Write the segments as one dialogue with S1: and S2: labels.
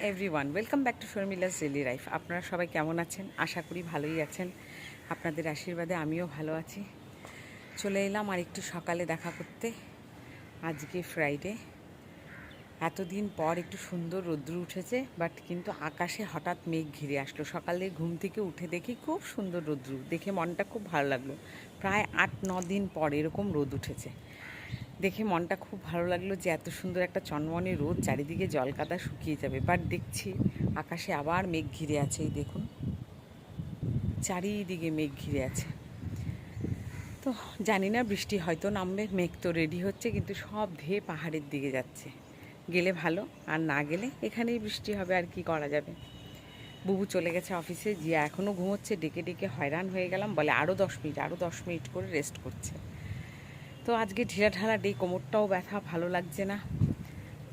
S1: Everyone welcome back to Sharmila's daily life. আপনারা সবাই কেমন আছেন? আশা করি ভালোই আছেন। আপনাদের আশীর্বাদে আমিও ভালো আছি। চলে এলাম আর একটু সকালে দেখা করতে। আজকে ফ্রাইডে, এতদিন পর একটু সুন্দর রোদ্র উঠেছে, বাট কিন্তু আকাশে হঠাৎ মেঘ ঘিরে আসলো। সকালে ঘুম থেকে উঠে দেখি খুব সুন্দর রোদ্র, দেখে মনটা খুব ভালো লাগলো। প্রায় 8-9 দিন পর এরকম রোদ উঠেছে, দেখে মনটা খুব ভালো লাগলো যে এত সুন্দর একটা চনমনে রোদ, চারিদিকে জলকাদা শুকিয়ে যাবে। বাট দেখছি আকাশে আবার মেঘ ঘিরে আছে। এই দেখুন, চারিদিকে মেঘ ঘিরে আছে। তো জানি না, বৃষ্টি হয়তো নামবে, মেঘ তো রেডি হচ্ছে, কিন্তু সব ধেয়ে পাহাড়ের দিকে যাচ্ছে। গেলে ভালো, আর না গেলে এখানেই বৃষ্টি হবে, আর কি করা যাবে। বুবু চলে গেছে অফিসে, জিয়া এখনও ঘুমোচ্ছে। ডেকে ডেকে হয়রান হয়ে গেলাম, বলে আরও 10 মিনিট করে রেস্ট করছে। তো আজকে ঢিলাঢালা ডে, কোমরটাও ব্যথা, ভালো লাগছে না।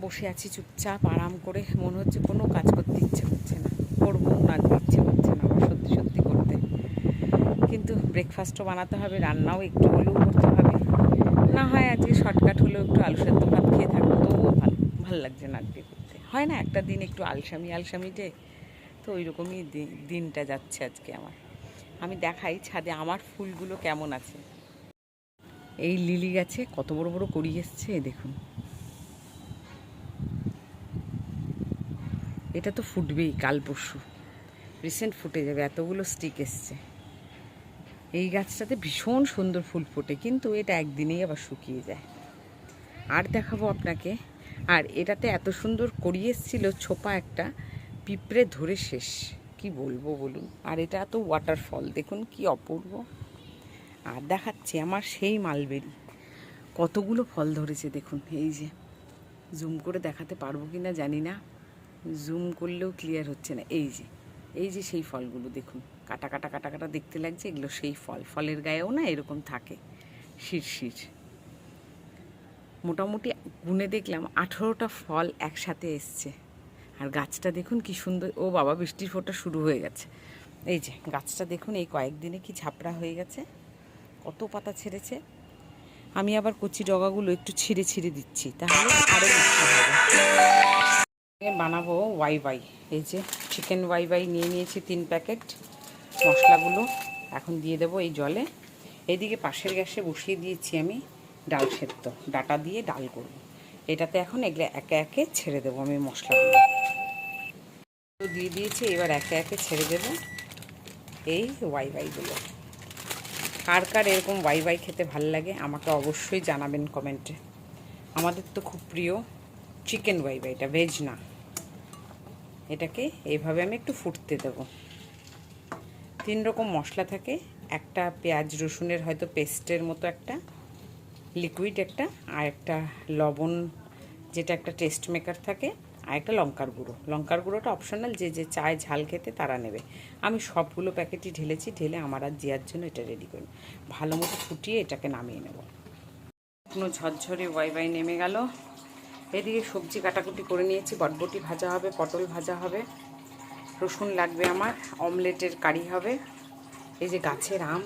S1: বসে আছি চুপচাপ আরাম করে, মনে হচ্ছে কোনো কাজ করতে ইচ্ছে করছে না, করবো না, ইচ্ছে করছে না আমার সত্যি সত্যি করতে। কিন্তু ব্রেকফাস্টও বানাতে হবে, রান্নাও একটু হলেও করতে হবে। না হয় আজকে শর্টকাট হলেও একটু আলু সেদ্ধ ভাত খেয়ে থাকবো, তবুও ভালো লাগছে না আজকে করতে। হয় না একটা দিন একটু আলসামি ডে, তো ওই রকমই দিনটা যাচ্ছে আজকে আমার। আমি দেখাই ছাদে আমার ফুলগুলো কেমন আছে। এই লিলি গাছে কত বড় বড় কড়ি এসছে দেখুন। এটা তো ফুটবেই, কাল পরশু রিসেন্ট ফুটে যাবে, এতগুলো স্টিক এসছে। এই গাছটাতে ভীষণ সুন্দর ফুল ফোটে, কিন্তু এটা একদিনেই আবার শুকিয়ে যায়। আর দেখাবো আপনাকে। আর এটাতে এত সুন্দর কড়ি এসছিল, ছোপা একটা পিঁপড়ে ধরে শেষ, কি বলবো বলুন। আর এটা এত ওয়াটারফল, দেখুন কি অপূর্ব। আর দেখাচ্ছি আমার সেই মালবেরি, কতগুলো ফল ধরেছে দেখুন। এই যে জুম করে দেখাতে পারবো কি না জানি না, জুম করলেও ক্লিয়ার হচ্ছে না। এই যে সেই ফলগুলো দেখুন, কাটা কাটা কাটা কাটা দেখতে লাগছে, এগুলো সেই ফল। ফলের গায়েও না এরকম থাকে শিরশির। মোটামুটি গুনে দেখলাম 18টা ফল একসাথে এসছে। আর গাছটা দেখুন কি সুন্দর। ও বাবা, বৃষ্টির ফোঁটা শুরু হয়ে গেছে। এই যে গাছটা দেখুন, এই কয়েকদিনে কি ঝাপড়া হয়ে গেছে, কত পাতা ছেড়েছে। আমি আবার কচি ডগাগুলো একটু ছিঁড়ে ছিঁড়ে দিচ্ছি, তাহলে আরও বৃষ্টি হবে। বানাবো ওয়াই। এই যে চিকেন ওয়াই নিয়ে নিয়েছি 3 প্যাকেট। মশলাগুলো এখন দিয়ে দেবো এই জলে। এইদিকে পাশের গ্যাসে বসিয়ে দিয়েছি আমি ডাল সেদ্ধ, ডাটা দিয়ে ডাল করব। এটাতে এখন এগুলো একে একে ছেড়ে দেবো আমি মশলাগুলো। তো দিয়ে দিয়েছি, এবার একে একে ছেড়ে দেবো এই ওয়াইগুলো। কার কার এরকম ওয়াই খেতে ভাল লাগে আমাকে অবশ্যই জানাবেন কমেন্টে। আমাদের তো খুব প্রিয় চিকেন ওয়াইটা, ভেজ না। এটাকে এইভাবে আমি একটু ফুটতে দেবো। 3 রকম মশলা থাকে, একটা পেঁয়াজ রসুনের হয়তো পেস্টের মতো একটা লিকুইড, একটা আর একটা লবণ, যেটা একটা টেস্ট মেকার থাকে, আর একটা লঙ্কার গুঁড়োটা অপশনাল, যে যে চায় ঝাল খেতে তারা নেবে। আমি সবগুলো প্যাকেটই ঢেলেছি, ঢেলে আমার আর জিয়ার জন্য এটা রেডি করি। ভালো মতো ফুটিয়ে এটাকে নামিয়ে নেব। কোনো ঝরঝরে ওয়াই নেমে গেল। এদিকে সবজি কাটাকুটি করে নিয়েছি, বটবটি ভাজা হবে, পটল ভাজা হবে, রসুন লাগবে আমার, অমলেটের কারি হবে। এই যে গাছের আম,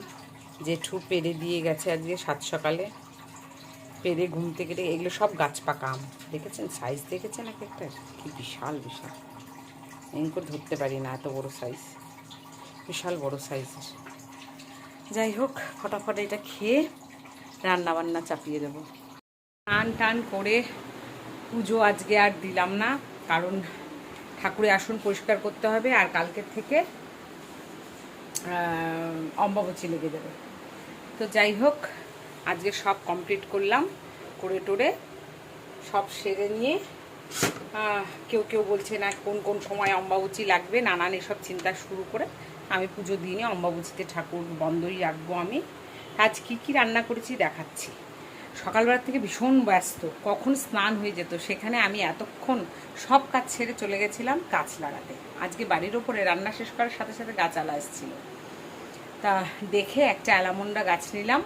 S1: জেঠু পেড়ে দিয়ে গেছে আজকে 7 সকালে, পেড়ে ঘুম থেকে এগুলো সব গাছ পাকা আম। দেখেছেন সাইজ, দেখেছেন এক একটা কি বিশাল বিশাল, এমন করে ধরতে পারি না, এত বড় সাইজ, বিশাল বড় সাইজের। যাই হোক, ফটাফট এটা খেয়ে রান্নাবান্না চাপিয়ে দেবো। টান করে পুজো আজকে আর দিলাম না, কারণ ঠাকুরের আসন পরিষ্কার করতে হবে, আর কালকের থেকে অম্বাবচী লেগে যাবে। তো যাই হোক, আজকে সব কমপ্লিট করলাম, করে টোরে সব সেরে নিয়ে। কেউ বলছে না কোন কোন সময় অম্বাবচী লাগবে, নানান এসব চিন্তা শুরু করে আমি পুজো দিইনি। অম্বাবচীতে ঠাকুর বন্ধই রাখবো আমি। আজ কি রান্না করেছি দেখাচ্ছি। সকালবেলা থেকে ভীষণ ব্যস্ত, কখন স্নান হয়ে যেত, সেখানে আমি এতক্ষণ সব কাজ ছেড়ে চলে গেছিলাম গাছ লাগাতে। আজকে বাড়ির ওপরে রান্না শেষ করার সাথে সাথে গাছ আলা এসেছিল, তা দেখে একটা অ্যালামন্ডা গাছ নিলাম।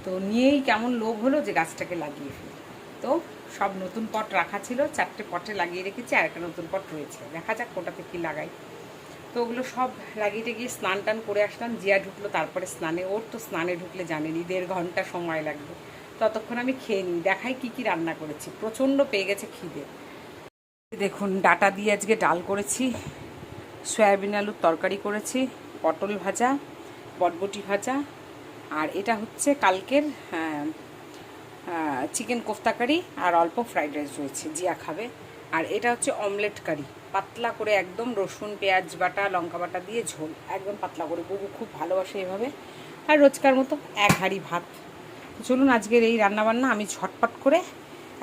S1: তো নিয়েই কেমন লোভ হলো যে গাছটাকে লাগিয়ে ফেলি। তো সব নতুন পট রাখা ছিল, 4টে পটে লাগিয়ে রেখেছি, আর একটা নতুন পট রয়েছে, দেখা যাক কোটাতে কি লাগাই। তো ওগুলো সব লাগিয়ে গিয়ে স্নান টান করে আসলাম। জিয়া ঢুকলো তারপরে স্নানে, ওর তো স্নানে ঢুকলে জানেনি 1.5 ঘন্টা সময় লাগবে। ততক্ষণ আমি খেয়ে নিই, দেখাই কি রান্না করেছি। প্রচণ্ড পেয়ে গেছে খিদে। দেখুন ডাটা দিয়ে আজকে ডাল করেছি, সয়াবিন আলুর তরকারি করেছি, পটল ভাজা, বটবটি ভাজা, আর এটা হচ্ছে কালকের চিকেন কোফতা কারি, আর অল্প ফ্রাইড রাইস রয়েছে, জিয়া খাবে। আর এটা হচ্ছে অমলেট কারি, পাতলা করে একদম রসুন পেঁয়াজ বাটা লঙ্কা বাটা দিয়ে ঝোল, একদম পাতলা করে, বুবু খুব ভালোবাসে এভাবে। আর রোজকার মতো এক হাঁড়ি ভাত। চলুন আজকের এই রান্নাবান্না আমি ঝটপট করে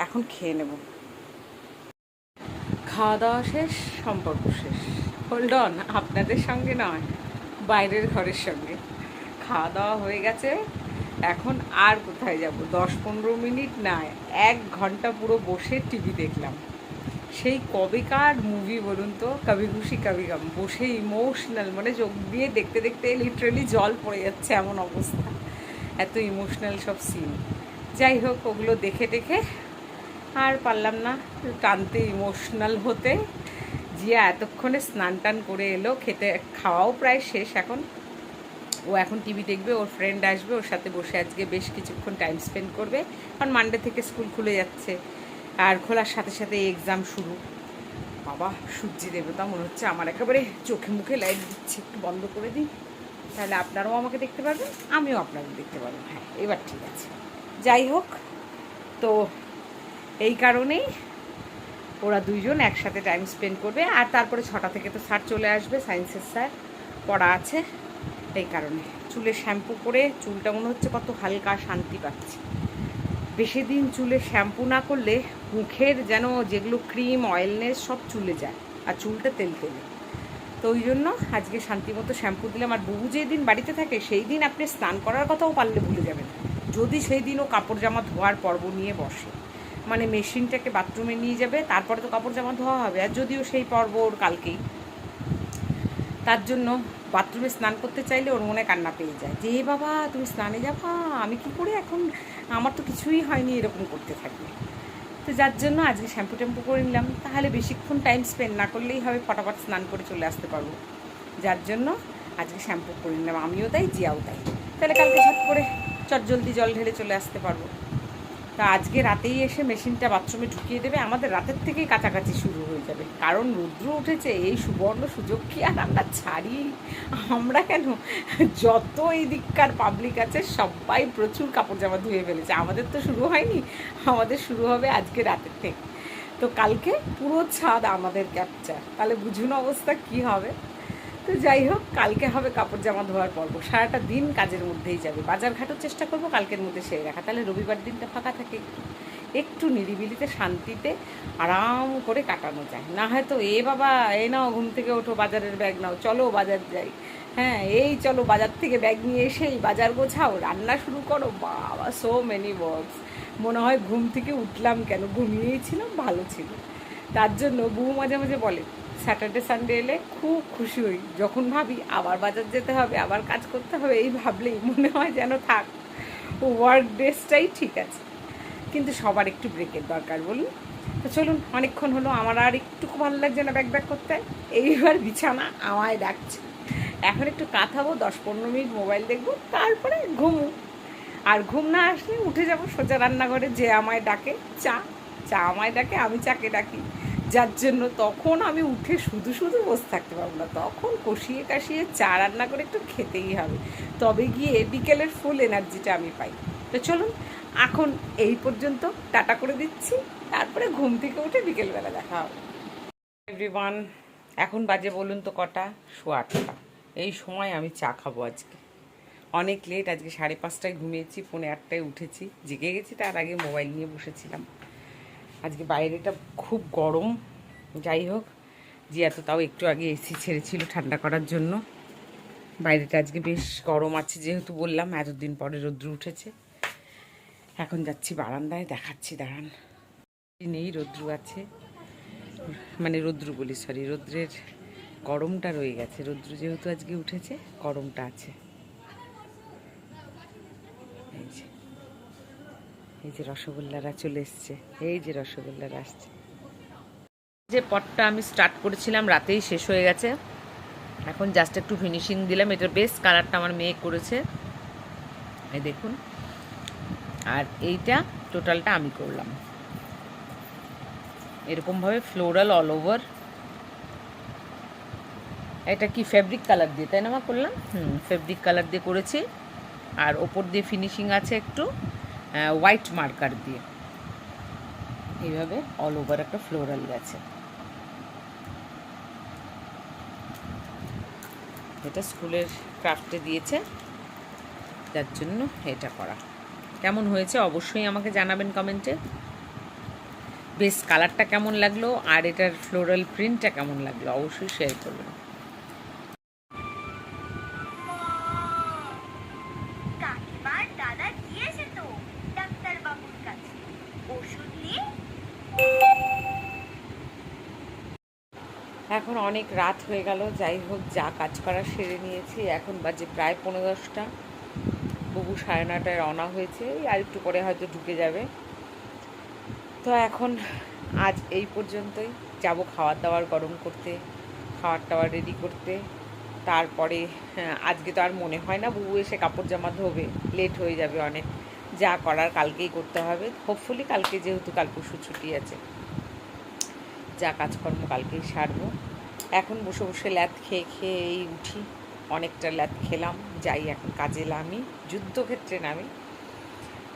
S1: এখন খেয়ে নেব। খাওয়া দাওয়া শেষ, সম্পর্ক শেষ। হোল্ড অন, আপনাদের সঙ্গে নয়, বাইরের ঘরের সঙ্গে। খাওয়া দাওয়া হয়ে গেছে, এখন আর কোথায় যাব? 10-15 মিনিট না, 1 ঘন্টা পুরো বসে টিভি দেখলাম। সেই কবেকার মুভি বলুন তো, কবি খুশি কবি গম, বসে ইমোশনাল, মানে চোখ দিয়ে দেখতে দেখতে লিটারেলি জল পড়ে যাচ্ছে এমন অবস্থা, এত ইমোশনাল সব সিন। যাই হোক, ওগুলো দেখে দেখে আর পারলাম না টানতে, ইমোশনাল হতে। জিয়া এতক্ষণে স্নান টান করে এলো, খেতে খাওয়াও প্রায় শেষ। এখন ও এখন টিভি দেখবে, ওর ফ্রেন্ড আসবে, ওর সাথে বসে আজকে বেশ কিছুক্ষণ টাইম স্পেন্ড করবে, কারণ মানডে থেকে স্কুল খুলে যাচ্ছে, আর খোলার সাথে সাথে এক্সাম শুরু। বাবা, সূর্যি দেবতা মনে হচ্ছে আমার একেবারে চোখে মুখে লাইট দিচ্ছে, একটু বন্ধ করে দিই, তাহলে আপনারাও আমাকে দেখতে পারবেন, আমিও আপনাদের দেখতে পারবো। হ্যাঁ, এবার ঠিক আছে। যাই হোক, তো এই কারণেই ওরা দুইজন একসাথে টাইম স্পেন্ড করবে, আর তারপরে 6টা থেকে তো স্যার চলে আসবে, সায়েন্সের স্যার, পড়া আছে। এই কারণে চুলে শ্যাম্পু করে চুলটা মনে হচ্ছে কত হালকা, শান্তি পাচ্ছি। বেশি দিন চুলে শ্যাম্পু না করলে মুখের যেন যেগুলো ক্রিম অয়েলনেস সব চুলে যায়, আর চুলটা তেল তেলে। তো ওই জন্য আজকে শান্তি মতো শ্যাম্পু দিলাম। আর বহু যেদিন বাড়িতে থাকে সেই দিন আপনি স্নান করার কথাও পারলে ভুলে যাবেন, যদি সেই দিনও কাপড় জামা ধোয়ার পর্ব নিয়ে বসে, মানে মেশিনটাকে বাথরুমে নিয়ে যাবে, তারপরে তো কাপড় জামা ধোয়া হবে। আর যদিও সেই পর্ব ওর কালকেই, তার জন্য বাথরুমে স্নান করতে চাইলে ওর মনে কান্না পেয়ে যায় যে বাবা তুমি স্নানে যাবা, আমি কি করে এখন, আমার তো কিছুই হয়নি, এরকম করতে থাকবে। তো যার জন্য আজকে শ্যাম্পু ট্যাম্পু করে নিলাম, তাহলে বেশিক্ষণ টাইম স্পেন্ড না করলেই হবে, ফটাফট স্নান করে চলে আসতে পারবো। যার জন্য আজকে শ্যাম্পু করে নিলাম, আমিও তাই, জিয়াও তাই, তাহলে কালকে ঝট করে চটজলদি জল ঢেলে চলে আসতে পারবো। তা আজকে রাতেই এসে মেশিনটা বাথরুমে ঢুকিয়ে দেবে, আমাদের রাতের থেকেই কাছাকাছি শুরু হয়ে যাবে, কারণ রৌদ্র উঠেছে। এই সুবর্ণ সুযোগ কি আর আমরা ছাড়ি? আমরা কেন, যত এই দিককার পাবলিক আছে সবাই প্রচুর কাপড় জামা ধুয়ে ফেলেছে, আমাদের তো শুরু হয়নি, আমাদের শুরু হবে আজকে রাতের থেকে। তো কালকে পুরো ছাদ আমাদের ক্যাপচার, তাহলে বুঝুন অবস্থা কি হবে। তো যাই হোক, কালকে হবে কাপড় জামা ধোয়ার পর্ব, সারাটা দিন কাজের মধ্যেই যাবে। বাজার ঘাটের চেষ্টা করবো কালকের মধ্যে সেরে রাখা, তাহলে রবিবার দিনটা ফাঁকা থাকে, একটু নিরিবিলিতে শান্তিতে আরাম করে কাটানো যায়। না হয়তো এ বাবা এ নাও ঘুম থেকে ওঠো, বাজারের ব্যাগ নাও, চলো বাজার যাই, হ্যাঁ এই চলো বাজার থেকে ব্যাগ নিয়ে এসেই বাজার গোছাও, রান্না শুরু করো, বাবা সো মেনি ওয়ার্কস। মনে হয় ঘুম থেকে উঠলাম কেন, ঘুমিয়েই ছিলাম, ভালো ছিল। তার জন্য বউ মাঝে মাঝে বলে স্যাটারডে সানডে এলে খুব খুশি হই, যখন ভাবি আবার বাজার যেতে হবে, আবার কাজ করতে হবে, এই ভাবলেই মনে হয় যেন থাক ওয়ার্ক ডেসটাই ঠিক আছে। কিন্তু সবার একটু ব্রেকের দরকার, বলুন। তো চলুন, অনেকক্ষণ হলো, আমার আর একটুকু ভালো লাগছে না ব্যাক ব্যাক করতে, এইবার বিছানা আমায় ডাকছে। এখন একটু কাঁথাবো, 10-15 মিনিট মোবাইল দেখবো, তারপরে ঘুমু। আর ঘুম না আসলে উঠে যাব সোজা রান্নাঘরে, যে আমায় ডাকে চা, চা আমায় ডাকে, আমি চাকে ডাকি। যার জন্য তখন আমি উঠে শুধু শুধু বসে থাকতে পারবো না, তখন কষিয়ে কাশিয়ে চা রান্না করে একটু খেতেই হবে, তবে গিয়ে বিকেলের ফুল এনার্জিটা আমি পাই। তো চলুন, এখন এই পর্যন্ত টাটা করে দিচ্ছি, তারপরে ঘুম থেকে উঠে বিকেলবেলা দেখা হবে। এভরিওয়ান, এখন বাজে বলুন তো কটা? 8:15। এই সময় আমি চা খাবো আজকে, অনেক লেট, আজকে 5:30টায় ঘুমিয়েছি, 8:30টায় উঠেছি, জেগে গেছি, তার আগে মোবাইল নিয়ে বসেছিলাম। আজকে বাইরেটা খুব গরম, যাই হোক, জিয়া তো তাও একটু আগে এসি ছেড়েছিল ঠান্ডা করার জন্য। বাইরেটা আজকে বেশ গরম আছে, যেহেতু বললাম এতদিন পরে রৌদ্র উঠেছে। এখন যাচ্ছি বারান্দায়, দেখাচ্ছি, দাঁড়ান। নেই, রৌদ্র আছে, মানে রৌদ্র বলি, সরি, রৌদ্রের গরমটা রয়ে গেছে, রৌদ্র যেহেতু আজকে উঠেছে গরমটা আছে। এই যে রসগোল্লারা চলে এসছে, এই যে রসগোল্লারা আসছে। যে পটটা আমি স্টার্ট করেছিলাম রাতেই শেষ হয়ে গেছে, এখন জাস্ট একটু ফিনিশিং দিলাম। এটার বেস্ট কালারটা আমার মেয়ে করেছে, এই দেখুন। আর এইটা টোটালটা আমি করলাম। এরকমভাবে ফ্লোরাল অল ওভার। এটা কি ফেব্রিক কালার দিয়ে, তাই না মা করলাম? ফেব্রিক কালার দিয়ে করেছি। আর ওপর দিয়ে ফিনিশিং আছে একটু হোয়াইট মার্কার দিয়ে। এইভাবে অল ওভার একটা ফ্লোরাল গেছে। এটা স্কুলের ক্রাফটে দিয়েছে, যার জন্য এটা করা। কেমন হয়েছে অবশ্যই আমাকে জানাবেন কমেন্টে। বেশ, কালারটা কেমন লাগলো আর এটার ফ্লোরাল প্রিন্টটা কেমন লাগলো অবশ্যই শেয়ার করবেন। এখন অনেক রাত হয়ে গেল, যাই হোক যা কাজ করা সেরে নিয়েছি। এখন বাজে প্রায় 10:30। বুবু 9:30টায় রওনা হয়েছে, আর একটু পরে হয়তো ঢুকে যাবে। তো এখন আজ এই পর্যন্তই। যাব খাবার দাবার গরম করতে, খাবার টাবার রেডি করতে। তারপরে আজকে তো আর মনে হয় না বুবু এসে কাপড় জামা ধোবে, লেট হয়ে যাবে অনেক। যা করার কালকেই করতে হবে। হোপফুলি কালকে, যেহেতু কাল পরশু ছুটি আছে, যা কাজকর্ম কালকেই সারবো। এখন বসে বসে ল্যাদ খেয়ে খেয়ে এই উঠি, অনেকটা ল্যাদ খেলাম। যাই এখন কাজে নামি, যুদ্ধক্ষেত্রে নামি।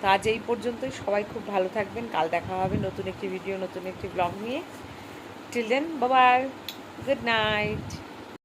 S1: তো আজ এই পর্যন্তই। সবাই খুব ভালো থাকবেন। কাল দেখা হবে নতুন একটি ভিডিও, নতুন একটি ব্লগ নিয়ে। Till then, bye bye, good night.